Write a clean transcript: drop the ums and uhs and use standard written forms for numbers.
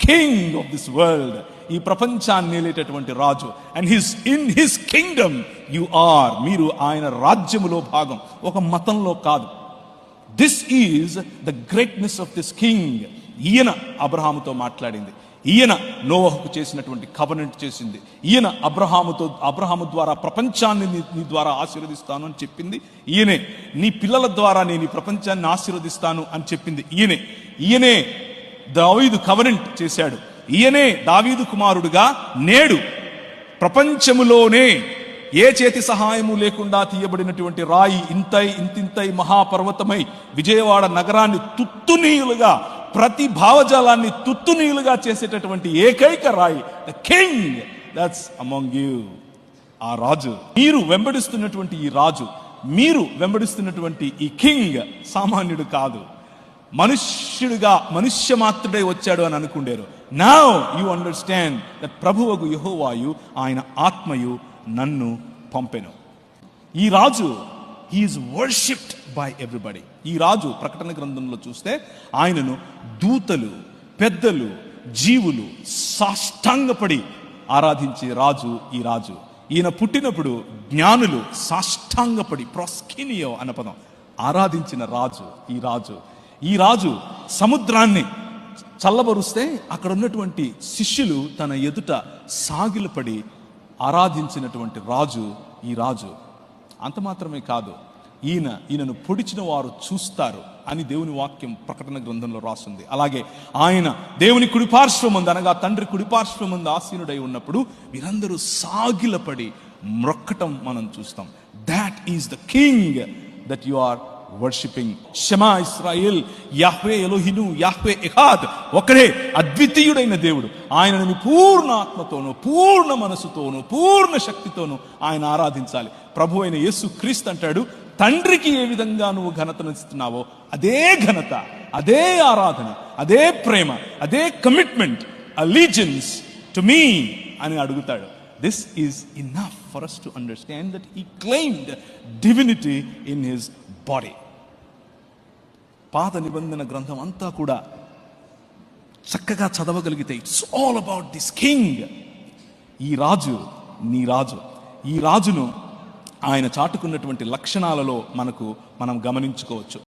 King of this world. ఈ ప్రపంచాన్ని ఏలేటటువంటి రాజు. And in his kingdom you are. మీరు ఆయన రాజ్యములో భాగం, ఒక మతంలో కాదు. This is the greatness of this king. ఈయన అబ్రహాముతో మాట్లాడింది, ఈయన నోవహుకు చేసినటువంటి కవెనెంట్ చేసింది, ఈయన అబ్రహాము ద్వారా ప్రపంచాన్ని నీ ద్వారా ఆశీర్వదిస్తాను అని చెప్పింది ఈయనే. నీ పిల్లల ద్వారా నేను ఈ ప్రపంచాన్ని ఆశీర్వదిస్తాను అని చెప్పింది ఈయనే దావీదు కవెనెంట్ చేశాడు. ఈయనే దావీదు కుమారుడుగా నేడు ప్రపంచములోనే ఏ చేతి సహాయము లేకుండా తీయబడినటువంటి రాయి ఇంతింతై మహాపర్వతమై విజయవాడ నగరాన్ని తుత్తునీయులుగా, ప్రతి భావజాలాన్ని తుత్తునీయులుగా చేసేటటువంటి ఏకైక రాయి, the king that's among you. ఆ రాజు, మీరు వెంబడిస్తున్నటువంటి ఈ రాజు, మీరు వెంబడిస్తున్నటువంటి ఈ కింగ్ సామాన్యుడు కాదు. మనుష్యుడిగా, మనుష్య మాత్రుడై వచ్చాడు అని అనుకుండేరు. నౌ యు అండర్స్టాండ్ దట్ ప్రభువగు యెహోవాయు, ఆయన ఆత్మయు నన్ను పంపెను. ఈ రాజు హీఈస్ వర్షిప్డ్ బై ఎవ్రీబడి. ఈ రాజు ప్రకటన గ్రంథంలో చూస్తే ఆయనను దూతలు, పెద్దలు, జీవులు సాష్టాంగపడి ఆరాధించే రాజు ఈ రాజు. ఈయన పుట్టినప్పుడు జ్ఞానులు సాష్టాంగపడి, ప్రాస్కినియో అన్న పదం, ఆరాధించిన రాజు ఈ రాజు. ఈ రాజు సముద్రాన్ని చల్లబరుస్తే అక్కడ ఉన్నటువంటి శిష్యులు తన ఎదుట సాగిలపడి ఆరాధించినటువంటి రాజు ఈ రాజు. అంత మాత్రమే కాదు, ఈయనను పొడిచిన వారు చూస్తారు అని దేవుని వాక్యం ప్రకటన గ్రంథంలో రాస్తుంది. అలాగే ఆయన దేవుని కుడిపార్శ్వమందు, అనగా తండ్రి కుడిపార్శ్వమందు ఆసీనుడై ఉన్నప్పుడు వీరందరూ సాగిలపడి మ్రొక్కటం మనం చూస్తాం. That is the king that you are worshipping. షమా ఇశ్రాయేల్, యాహ్వే ఎలోహిను, యాహ్వే ఎహాద్, ఒకడే అద్వితీయుడైన దేవుడు. ఆయనను పూర్ణ ఆత్మతోనూ, పూర్ణ మనసుతోనూ, పూర్ణ శక్తితోనూ ఆయన ఆరాధించాలి. ప్రభు అయిన యేసు క్రీస్తు అంటాడు, తండ్రికి ఏ విధంగా నువ్వు ఘనతనిస్తున్నావో అదే ఘనత, అదే ఆరాధన, అదే ప్రేమ, అదే కమిట్మెంట్, అలీజియన్స్ టు మీ అని అడుగుతాడు. This is enough for us to understand that he claimed divinity in his body. పాత నిబంధన గ్రంథం అంతా కూడా చక్కగా చదవగలిగితే it's all about this king. ఈ రాజు నీ రాజు. ఈ రాజును ఆయన చాటుకున్నటువంటి లక్షణాలలో మనం గమనించుకోవచ్చు.